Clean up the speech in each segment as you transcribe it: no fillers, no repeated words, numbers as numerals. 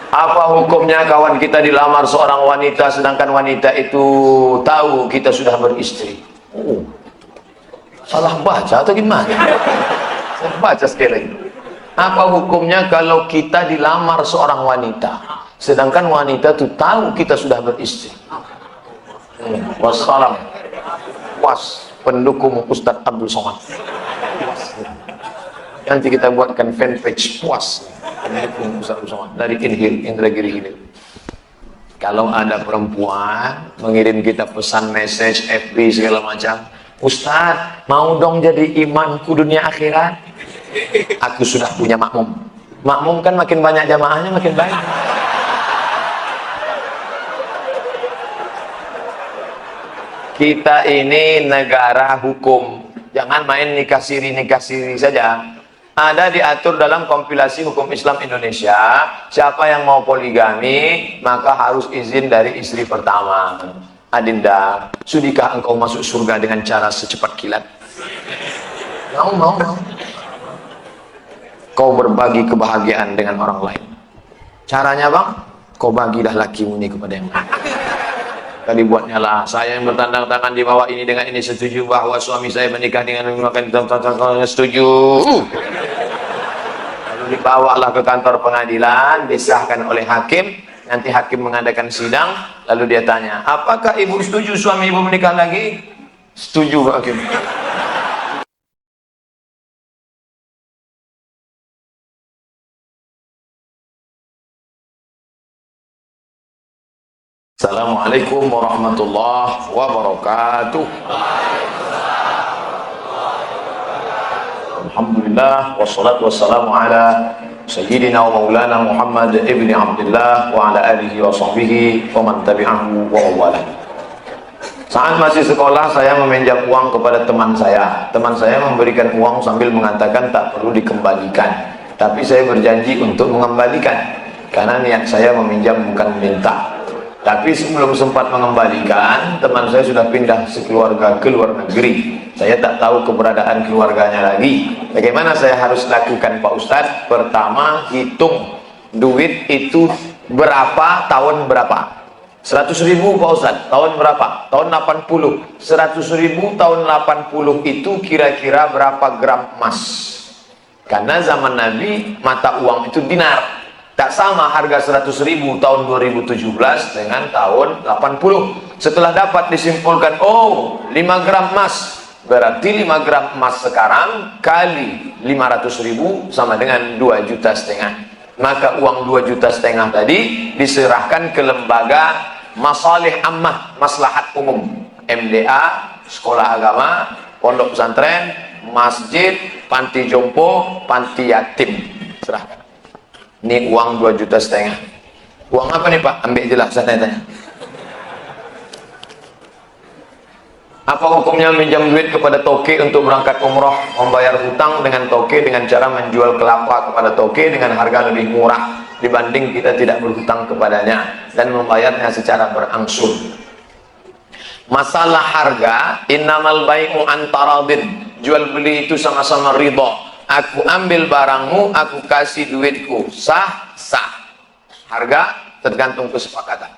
Apa hukumnya kawan kita dilamar seorang wanita sedangkan wanita itu tahu kita sudah beristri? Oh, salah baca atau gimana? Saya baca sekali lagi. Apa hukumnya kalau kita dilamar seorang wanita sedangkan wanita itu tahu kita sudah beristri? Wassalam. Was, pendukung Ustadz Abdul Somad. Nanti kita buatkan fanpage puas dari Indragiri Hilir. Kalau ada perempuan mengirim kita pesan message FB segala macam, Ustadz mau dong jadi imamku dunia akhirat, aku sudah punya makmum. Makmum kan makin banyak jamaahnya makin baik. Kita ini negara hukum, jangan main nikah siri saja. Ada diatur dalam kompilasi hukum Islam Indonesia, siapa yang mau poligami maka harus izin dari istri pertama. Adinda, sudikah engkau masuk surga dengan cara secepat kilat? Mau. Kau berbagi kebahagiaan dengan orang lain. Caranya bang, kau bagilah lakimu ini kepada yang lain. Tadi buatnya lah, saya yang bertandang tangan di bawah ini dengan ini setuju bahwa suami saya menikah dengan setuju. Lalu dibawalah ke kantor pengadilan, disahkan oleh hakim. Nanti hakim mengadakan sidang, lalu dia tanya, apakah ibu setuju suami ibu menikah lagi? Setuju Pak Hakim. Assalamualaikum warahmatullahi wabarakatuh. Alhamdulillah wassalatu wassalamu ala sayyidina wa maulana Muhammad ibni Abdullah wa ala alihi wa sahbihi wa man tabi'ahu wa wala. Saat masih sekolah saya meminjam uang kepada teman saya. Teman saya memberikan uang sambil mengatakan tak perlu dikembalikan. Tapi saya berjanji untuk mengembalikan karena niat saya meminjam bukan meminta. Tapi sebelum sempat mengembalikan, teman saya sudah pindah sekeluarga ke luar negeri. Saya tak tahu keberadaan keluarganya lagi. Bagaimana saya harus lakukan Pak Ustadz? Pertama, hitung duit itu berapa, tahun berapa. 100.000 Pak Ustadz, tahun berapa? Tahun 80. 100.000 tahun 80 itu kira-kira berapa gram emas? Karena zaman Nabi mata uang itu dinar. Tak sama harga 100.000 tahun 2017 dengan tahun 80. Setelah dapat disimpulkan, oh 5 gram emas, berarti 5 gram emas sekarang kali 500.000 sama dengan 2,5 juta. Maka uang 2,5 juta tadi diserahkan ke lembaga masalih ammah, maslahat umum, MDA, sekolah agama, pondok pesantren, masjid, panti jompo, panti yatim. Serahkan. Ini uang 2,5 juta. Uang apa nih Pak? Ambil jelas, saya tanya. Apa hukumnya minjam duit kepada toke untuk berangkat umroh, membayar hutang dengan toke dengan cara menjual kelapa kepada toke dengan harga lebih murah dibanding kita tidak berhutang kepadanya dan membayarnya secara berangsur. Masalah harga, innamal bai'u antaradin, jual beli itu sama-sama ridho. Aku ambil barangmu, aku kasih duitku, sah. Harga tergantung kesepakatan.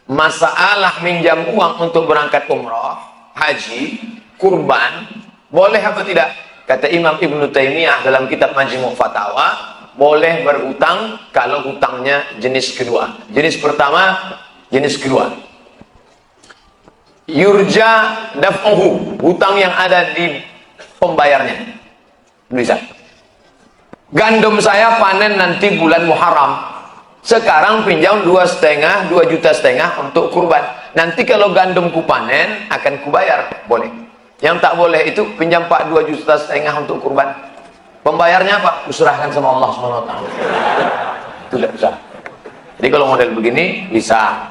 Masalah minjam uang untuk berangkat umroh, haji, kurban, boleh apa tidak? Kata Imam Ibnu Taimiyah dalam kitab Majmu' Fatawa, boleh berhutang kalau hutangnya jenis kedua. Jenis pertama, jenis kedua. Yurja daf'uhu, hutang yang ada di pembayarnya. Bisa. Gandum saya panen nanti bulan Muharram. Sekarang pinjam 2,5 juta untuk kurban. Nanti kalau gandumku panen akan kubayar, boleh. Yang tak boleh itu pinjam Pak 2,5 juta untuk kurban. Pembayarnya apa? Userahkan sama Allah SWT. Itu tidak bisa. Jadi kalau model begini bisa.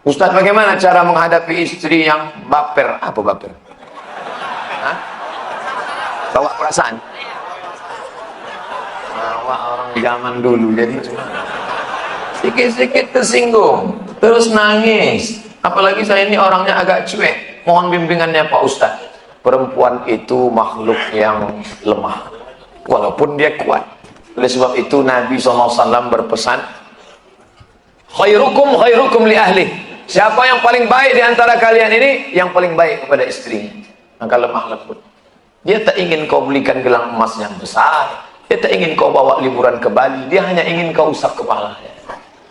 Ustadz, bagaimana cara menghadapi istri yang baper? Apa baper? Bawa perasaan. Bawa orang zaman dulu jadi cuma sedikit-sedikit tersinggung terus nangis. Apalagi saya ini orangnya agak cuek. Mohon bimbingannya Pak Ustadz. Perempuan itu makhluk yang lemah walaupun dia kuat. Oleh sebab itu Nabi SAW berpesan, khairukum khairukum li ahli. Siapa yang paling baik di antara kalian ini? Yang paling baik kepada istrinya. Maka lemah lembut. Dia tak ingin kau belikan gelang emas yang besar. Dia tak ingin kau bawa liburan ke Bali. Dia hanya ingin kau usap kepalanya.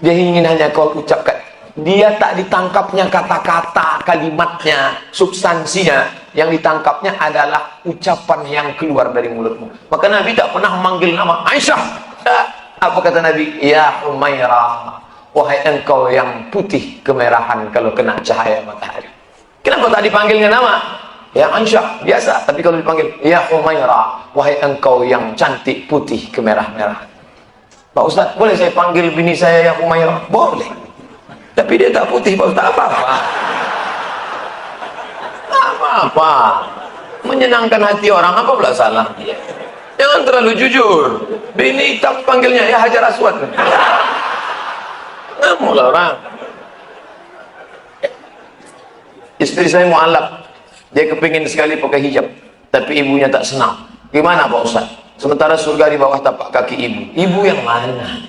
Dia ingin hanya kau ucapkan. Dia tak ditangkapnya kata-kata, kalimatnya, substansinya. Yang ditangkapnya adalah ucapan yang keluar dari mulutmu. Maka Nabi tak pernah memanggil nama Aisyah. Apa kata Nabi? Ya Humairah, wahai engkau yang putih kemerahan kalau kena cahaya matahari. Kenapa tak dipanggilnya nama? Ya Aisyah, biasa. Tapi kalau dipanggil, ya Humairah, wahai engkau yang cantik putih kemerah-merahan. Pak Ustaz, boleh saya panggil bini saya ya Humairah? Boleh. Tapi dia tak putih, Pak Ustaz, apa-apa. Apa-apa. Menyenangkan hati orang, apa pula salah? Jangan terlalu jujur. Bini hitam panggilnya, ya Hajar Aswad. Ngamuk lah orang. Istri saya mu'alaf. Dia kepingin sekali pakai hijab, tapi ibunya tak senang. Gimana Pak Ustaz? Sementara surga di bawah tapak kaki ibu. Ibu yang mana?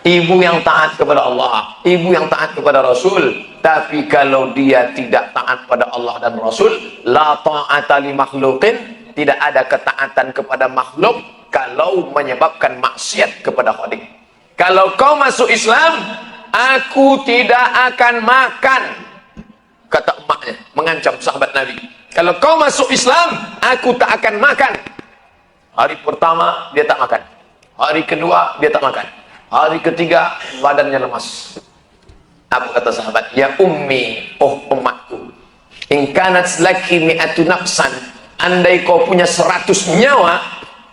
Ibu yang taat kepada Allah, ibu yang taat kepada Rasul. Tapi kalau dia tidak taat pada Allah dan Rasul, la ta'ata li makhluqin, tidak ada ketaatan kepada makhluk kalau menyebabkan maksiat kepada Khalik. Kalau kau masuk Islam, aku tidak akan makan. Kata emaknya, mengancam sahabat Nabi. Kalau kau masuk Islam, aku tak akan makan. Hari pertama, dia tak makan. Hari kedua, dia tak makan. Hari ketiga, badannya lemas. Apa kata sahabat? Ya ummi, oh umatku. In kanat laki mi'atu nafsan. Andai kau punya 100 nyawa,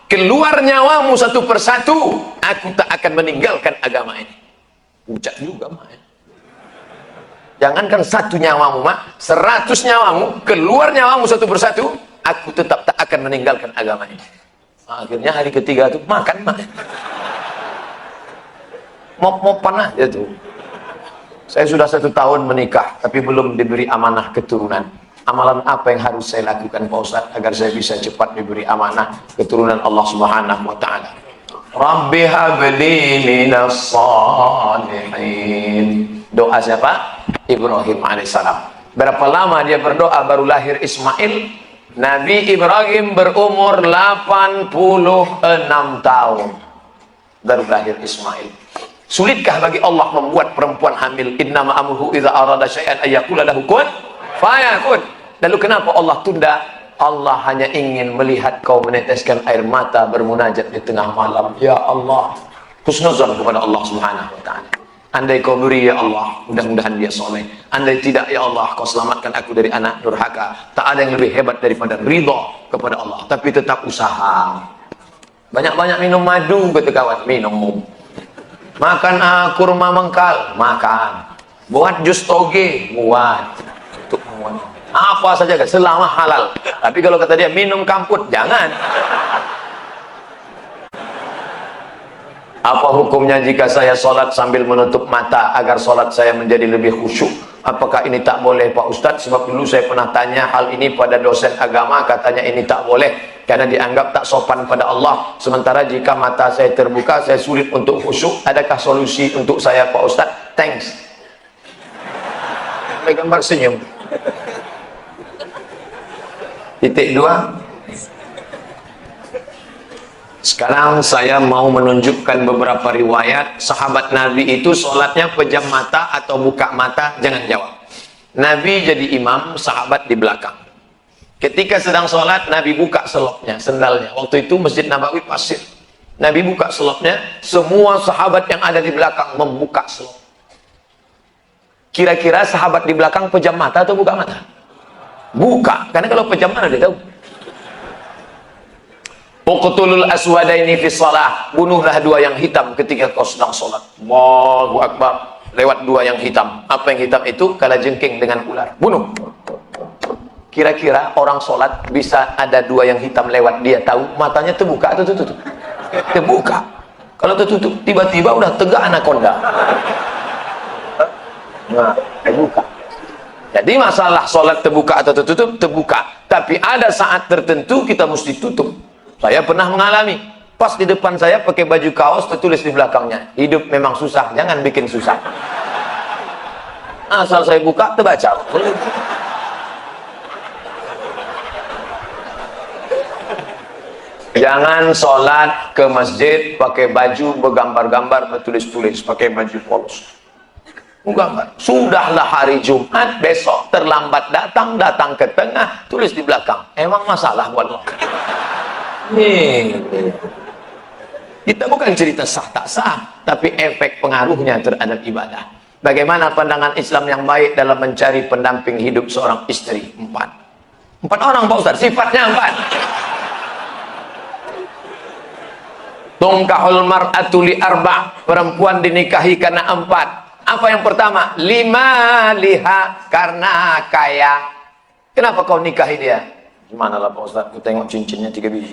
keluar nyawamu satu persatu, aku tak akan meninggalkan agama ini. Ucap juga, mak. Jangankan 1 nyawamu, mak, 100 nyawamu, keluar nyawamu satu persatu, aku tetap tak akan meninggalkan agama ini. Akhirnya hari ketiga itu makan, mak. Mop-mopan aja tuh. Saya sudah 1 tahun menikah, tapi belum diberi amanah keturunan. Amalan apa yang harus saya lakukan, Pak Ustaz, agar saya bisa cepat diberi amanah keturunan Allah Subhanahu wa Ta'ala? Rabbi habli minas salihin. Doa siapa? Ibrahim alaihissalam. Berapa lama dia berdoa baru lahir Ismail? Nabi Ibrahim berumur 86 tahun baru lahir Ismail. Sulitkah bagi Allah membuat perempuan hamil? Innama amruhu idza arada syai'an ayyaqula lahu kun fayakun. Lalu kenapa Allah tunda? Allah hanya ingin melihat kau meneteskan air mata bermunajat di tengah malam. Ya Allah, husnuzan kepada Allah Subhanahu wa Ta'ala. Andai kau beri ya Allah, mudah-mudahan dia soleh. Andai tidak ya Allah, kau selamatkan aku dari anak durhaka. Tak ada yang lebih hebat daripada ridha kepada Allah. Tapi tetap usaha. Banyak-banyak minum madu, kata kawan. Minum. Makan kurma mengkal, makan. Buat jus toge, buat. Untuk muat. Apa saja kan, selama halal. Tapi kalau kata dia minum kamput, jangan. Apa hukumnya jika saya sholat sambil menutup mata agar sholat saya menjadi lebih khusyuk? Apakah ini tak boleh Pak Ustadz? Sebab dulu saya pernah tanya hal ini pada dosen agama, katanya ini tak boleh karena dianggap tak sopan pada Allah. Sementara jika mata saya terbuka, saya sulit untuk khusyuk. Adakah solusi untuk saya Pak Ustadz? Thanks. Gambar senyum. Titik 2. Sekarang saya mau menunjukkan beberapa riwayat sahabat Nabi itu sholatnya pejam mata atau buka mata. Jangan jawab. Nabi jadi imam, sahabat di belakang. Ketika sedang sholat, Nabi buka selopnya, sendalnya. Waktu itu Masjid Nabawi pasir. Nabi buka selopnya, semua sahabat yang ada di belakang membuka selop. Kira-kira sahabat di belakang pejam mata atau buka mata? Buka, karena kalau pejam mata dia tahu. Uqtulul aswadaini fi shalah. Bunuhlah 2 yang hitam ketika kau sedang sholat. Allahu Akbar. Lewat 2 yang hitam. Apa yang hitam itu? Kalajengking dengan ular. Bunuh. Kira-kira orang sholat bisa ada 2 yang hitam lewat, dia tahu matanya terbuka atau tertutup? Terbuka. Kalau tertutup, tiba-tiba udah tegak anaconda. Nah, terbuka. Jadi masalah sholat terbuka atau tertutup? Terbuka. Tapi ada saat tertentu kita mesti tutup. Saya pernah mengalami. Pas di depan saya pakai baju kaos, tertulis di belakangnya, hidup memang susah, jangan bikin susah. Asal saya buka, terbaca. Jangan sholat ke masjid pakai baju bergambar-gambar, bertulis-tulis, pakai baju polos. Gambar. Sudahlah hari Jumat, besok terlambat datang, datang ke tengah, tulis di belakang. Emang masalah buat lo? Kita bukan cerita sah tak sah, tapi efek pengaruhnya terhadap ibadah. Bagaimana pandangan Islam yang baik dalam mencari pendamping hidup seorang istri? 4 orang Pak Ustaz, sifatnya 4. Tungkahul mar'atu li arba', perempuan dinikahi karena 4. Apa yang pertama? 5 liha, karena kaya. Kenapa kau nikahi dia? Gimana lah Pak Ustaz, aku tengok cincinnya 3 biji.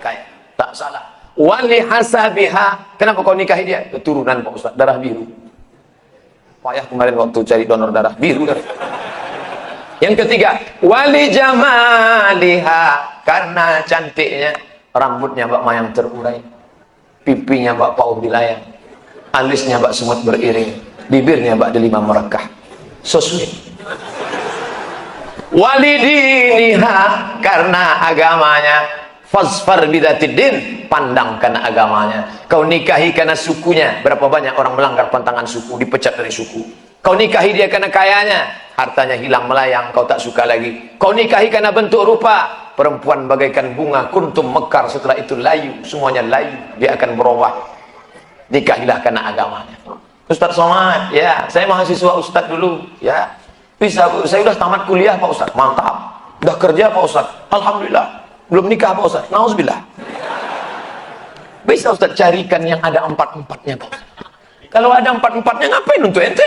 Kaya, tak salah. Wali hasabiha, kenapa kau nikahi dia? Keturunan Pak Ustaz, darah biru. Payah kemarin waktu cari donor darah biru. Yang ketiga, wali jamaliha, karena cantiknya. Rambutnya Mbak Mayang terurai, pipinya Mbak Pau dilayang, alisnya Mbak semut beriring, bibirnya Mbak delima merekah. So sweet. Walidiniha, karena agamanya. Fasfar bidatidin, pandang karena agamanya. Kau nikahi karena sukunya. Berapa banyak orang melanggar pantangan suku, dipecat dari suku. Kau nikahi dia karena kayanya, hartanya hilang melayang, kau tak suka lagi. Kau nikahi karena bentuk rupa. Perempuan bagaikan bunga, kuntum mekar, setelah itu layu, semuanya layu, dia akan berubah. Nikahilah karena agamanya. Ustaz Somad, ya, saya mahasiswa Ustaz dulu, ya. Bisa, saya udah tamat kuliah Pak Ustaz, mantap. Udah kerja Pak Ustaz, alhamdulillah. Belum nikah Pak Ustaz, nauzubillah. Bisa Ustaz carikan yang ada 4-4-nya Pak Ustaz. Kalau ada 4-4-nya ngapain untuk ente?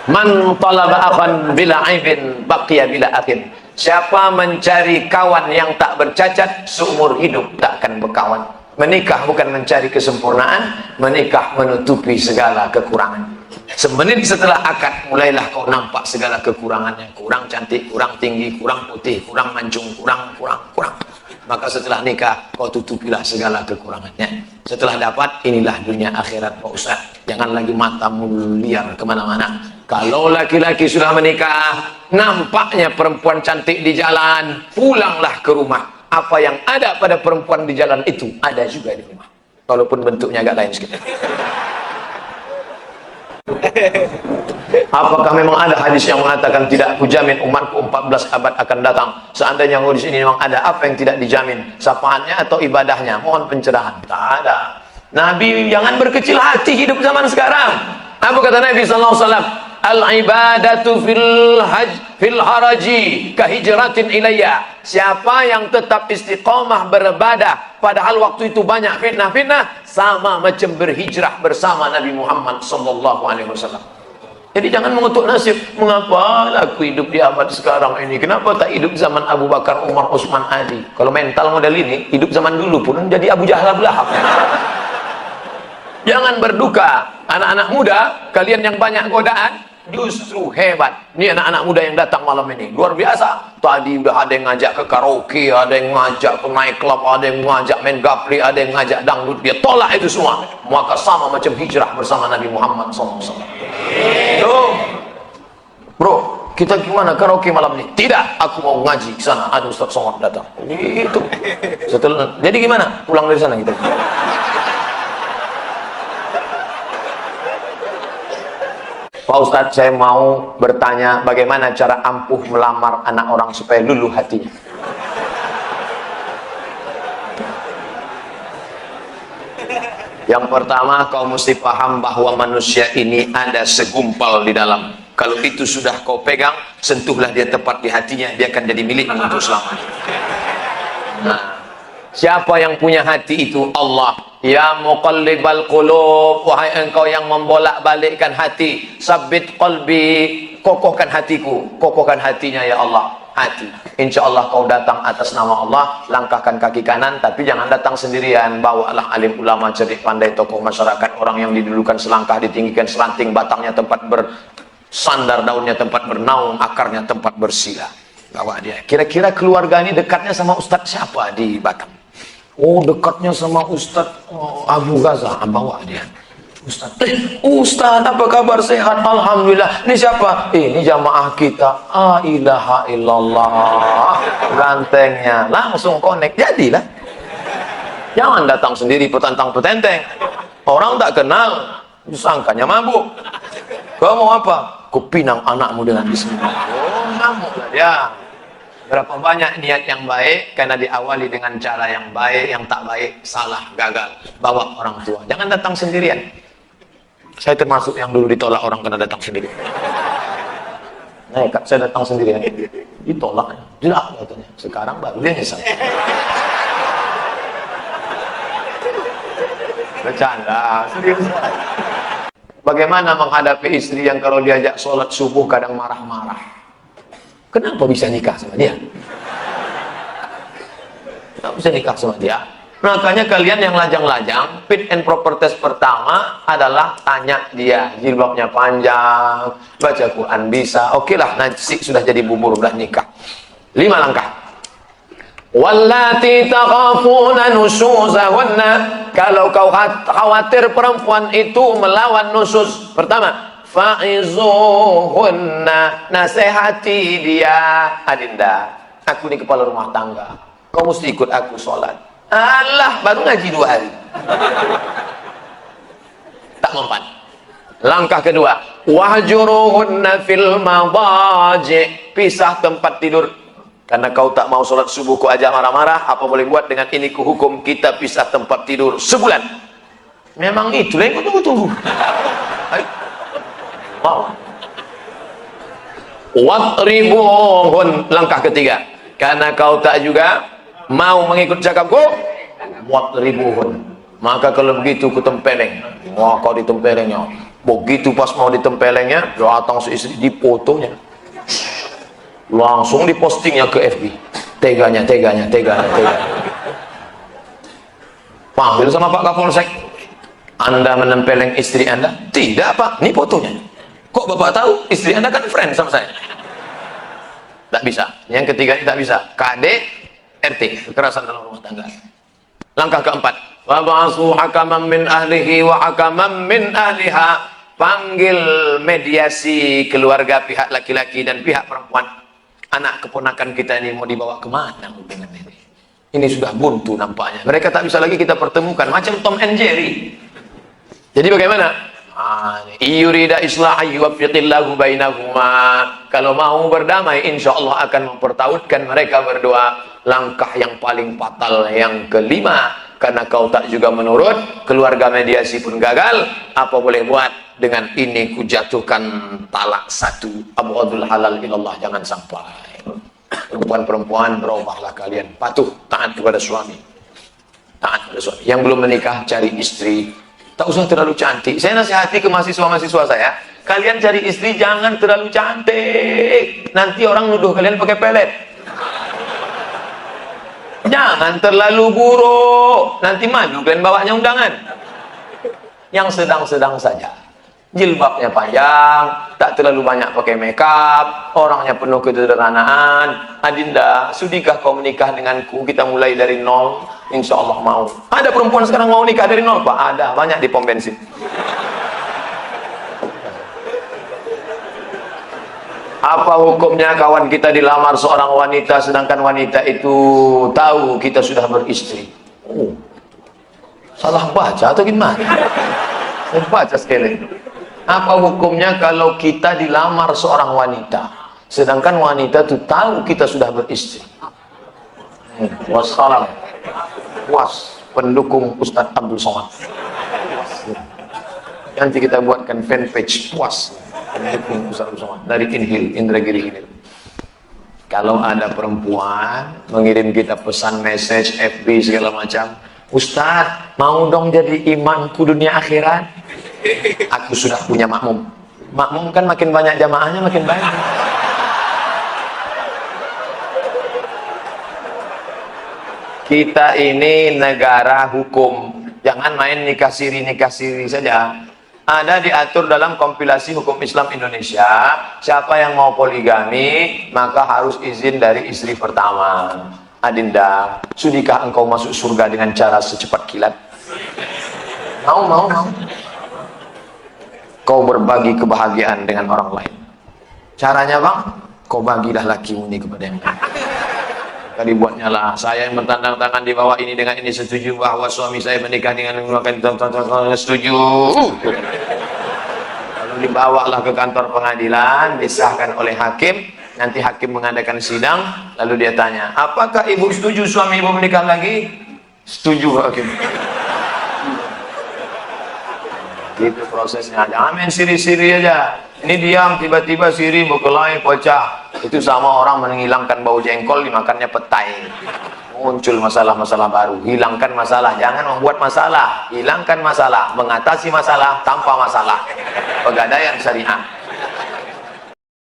Man talaba akhan bila aibin baqiya bila akhin. Siapa mencari kawan yang tak bercacat, seumur hidup tak akan berkawan. Menikah bukan mencari kesempurnaan, menikah menutupi segala kekurangan. Semenit setelah akad, mulailah kau nampak segala kekurangannya. Kurang cantik, kurang tinggi, kurang putih, kurang mancung, kurang. Maka setelah nikah, kau tutupilah segala kekurangannya. Setelah dapat, inilah dunia akhirat Pak Ustaz. Jangan lagi matamu liar kemana-mana. Kalau laki-laki sudah menikah, nampaknya perempuan cantik di jalan, pulanglah ke rumah. Apa yang ada pada perempuan di jalan itu, ada juga di rumah. Walaupun bentuknya agak lain sedikit. Apakah memang ada hadis yang mengatakan tidak kujamin umatku 14 abad akan datang? Seandainya hadis ini memang ada, apa yang tidak dijamin? Sapaannya atau ibadahnya? Mohon pencerahan. Tak ada. Nabi jangan berkecil hati hidup zaman sekarang. Apa kata Nabi sallallahu alaihi wasallam? Al-ibadatu fil haraji kahijratin ilayya. Siapa yang tetap istiqomah beribadah padahal waktu itu banyak fitnah-fitnah, sama macam berhijrah bersama Nabi Muhammad sallallahu alaihi wasallam. Jadi jangan mengutuk nasib. Mengapa aku hidup di abad sekarang ini? Kenapa tak hidup zaman Abu Bakar, Umar, Utsman, Ali? Kalau mental model ini, hidup zaman dulu pun jadi Abu Jahal, Abu Lahab. Jangan berduka. Anak-anak muda, kalian yang banyak godaan, justru hebat. Ini anak-anak muda yang datang malam ini, luar biasa. Tadi udah ada yang ngajak ke karaoke, ada yang ngajak ke night club, ada yang ngajak main gapli, ada yang ngajak dangdut. Dia tolak itu semua. Maka sama macam hijrah bersama Nabi Muhammad SAW. Tuh, bro, kita gimana karaoke malam ini? Tidak, aku mau ngaji ke sana. Ada Ustaz Somad datang. Itu. Setelah, jadi gimana? Pulang dari sana kita. Pak Ustadz, saya mau bertanya bagaimana cara ampuh melamar anak orang supaya luluh hatinya. Yang pertama, kau mesti paham bahwa manusia ini ada segumpal di dalam. Kalau itu sudah kau pegang, sentuhlah dia tepat di hatinya, dia akan jadi milikmu untuk selamanya. Nah, siapa yang punya hati itu? Allah. Ya muqallibal qulub, wahai engkau yang membolak-balikkan hati, sabbit qalbi, kokohkan hatiku, kokohkan hatinya ya Allah. Hati, insya Allah kau datang atas nama Allah, langkahkan kaki kanan, tapi jangan datang sendirian. Bawalah alim ulama, cerdik pandai, tokoh masyarakat, orang yang didulukan selangkah, ditinggikan seranting, batangnya tempat bersandar, daunnya tempat bernaung, akarnya tempat bersila. bawa dia. Kira-kira keluarga ini dekatnya sama Ustadz siapa di Batam? Oh, dekatnya sama Ustadz Abu Gaza. Bawa dia. Ustadz, apa kabar, sehat? Alhamdulillah. Ini siapa? Ini jamaah kita. Ilaha illallah. Gantengnya langsung connect. Jadilah. Jangan datang sendiri petantang-petenteng. Orang tak kenal, disangkanya mabuk. Kau mau apa? Kupinang anakmu dengan bismillah. Oh, ngamuklah dia. Berapa banyak niat yang baik karena diawali dengan cara yang baik, yang tak baik salah, gagal. Bawa orang tua. Jangan datang sendirian. Saya termasuk yang dulu ditolak orang karena datang sendiri. Nekat saya datang sendirian. Ditolak. Tidak katanya. Sekarang baru dia nyesal. Bercanda, serius. Bagaimana menghadapi istri yang kalau diajak sholat subuh kadang marah-marah? Kenapa bisa nikah sama dia? Kenapa bisa nikah sama dia? Makanya kalian yang lajang-lajang, fit and proper test pertama adalah tanya dia, jilbabnya panjang, baca Quran bisa, oke lah, nanti sudah jadi bubur, udah nikah. 5 langkah. Wallati takhafuna nusyuzahunna, kalau kau khawatir perempuan itu melawan nusyuz, pertama, fa'izuhunna, nasihati dia. Adinda, aku ini kepala rumah tangga, kau mesti ikut aku sholat. Allah, baru ngaji 2 hari. Tak mempan. Langkah kedua, wahjuruhunna fil madaji, pisah tempat tidur. Karena kau tak mau sholat subuh, kau ajak marah-marah, apa boleh buat dengan ini ku hukum kita pisah tempat tidur sebulan. Memang itulah yang kau tunggu. Wow. Watribuhun, langkah ketiga. Karena kau tak juga mau mengikut cakapku, watribuhun, maka kalau begitu ku tempeleng. Wah, kau ditempelengnya. Begitu pas mau ditempelengnya, datang seistri, dipotonya, langsung dipostingnya ke FB. Teganya. Panggil sama Pak Kapolsek, Anda menempeleng istri Anda? Tidak Pak, ini fotonya. Kok Bapak tahu? Istri Anda kan friend sama saya. Tak bisa. Yang ketiga tak bisa. KD RT, kekerasan dalam rumah tangga. Langkah keempat, wa ba'su hakaman min ahlihi wa hakaman min ahliha, panggil mediasi keluarga pihak laki-laki dan pihak perempuan. Anak keponakan kita ini mau dibawa kemana hubungan ini? Ini sudah buntu nampaknya. Mereka tak bisa lagi kita pertemukan, macam Tom and Jerry. Jadi bagaimana? Yurida islah yuwaffiqillahu bainahuma. Kalau mau berdamai, insya Allah akan mempertautkan mereka berdua. Langkah yang paling fatal yang kelima, karena kau tak juga menurut, keluarga mediasi pun gagal, apa boleh buat? Dengan ini ku jatuhkan talak 1. Abghadul halal ilallah, jangan sampai. Perempuan-perempuan, berubahlah kalian, patuh, taat kepada suami. Taat kepada suami. Yang belum menikah, cari istri. Tak usah terlalu cantik. Saya nasihati ke mahasiswa-mahasiswa saya, kalian cari istri jangan terlalu cantik. Nanti orang nuduh kalian pakai pelet. Jangan terlalu buruk. Nanti malu kalian bawanya undangan. Yang sedang-sedang saja. Jilbabnya panjang, tak terlalu banyak pakai makeup, orangnya penuh kesederhanaan. Adinda, sudikah kau menikah denganku? Kita mulai dari nol. Insya Allah mau. Ada perempuan sekarang mau nikah dari nol, Pak? Ada, banyak di pom bensin. Apa hukumnya kawan kita dilamar seorang wanita, sedangkan wanita itu tahu kita sudah beristri? Oh, salah baca atau gimana? Saya baca sekali. Apa hukumnya kalau kita dilamar seorang wanita, sedangkan wanita itu tahu kita sudah beristri? Wassalam. Was, pendukung Ustadz Abdul Somad. Nanti kita buatkan fanpage puas pendukung Ustadz Abdul Somad dari Inhil, Indragiri Inhil. Kalau ada perempuan mengirim kita pesan message FB segala macam, Ustadz mau dong jadi imamku dunia akhirat. Aku sudah punya makmum. Makmum kan makin banyak jamaahnya makin banyak. Kita ini negara hukum. Jangan main nikah siri saja. ada diatur dalam kompilasi hukum Islam Indonesia, siapa yang mau poligami maka harus izin dari istri pertama. Adinda, sudikah engkau masuk surga dengan cara secepat kilat? Mau. Kau berbagi kebahagiaan dengan orang lain. Caranya bang, kau bagilah lakimu ini kepada yang lain. Tadi buatnya lah, saya yang bertandang tangan di bawah ini dengan ini setuju bahwa suami saya menikah dengan menggunakan setuju. Lalu dibawalah ke kantor pengadilan, disahkan oleh hakim. Nanti hakim mengadakan sidang, lalu dia tanya, apakah ibu setuju suami ibu menikah lagi? Setuju hakim. Gitu prosesnya, jangan main siri-siri aja. Ini diam, tiba-tiba siri berkelahi pecah. Itu sama orang menghilangkan bau jengkol dimakannya petai. Muncul masalah-masalah baru. Hilangkan masalah, jangan membuat masalah. Hilangkan masalah, mengatasi masalah tanpa masalah. Pegadaian syariah.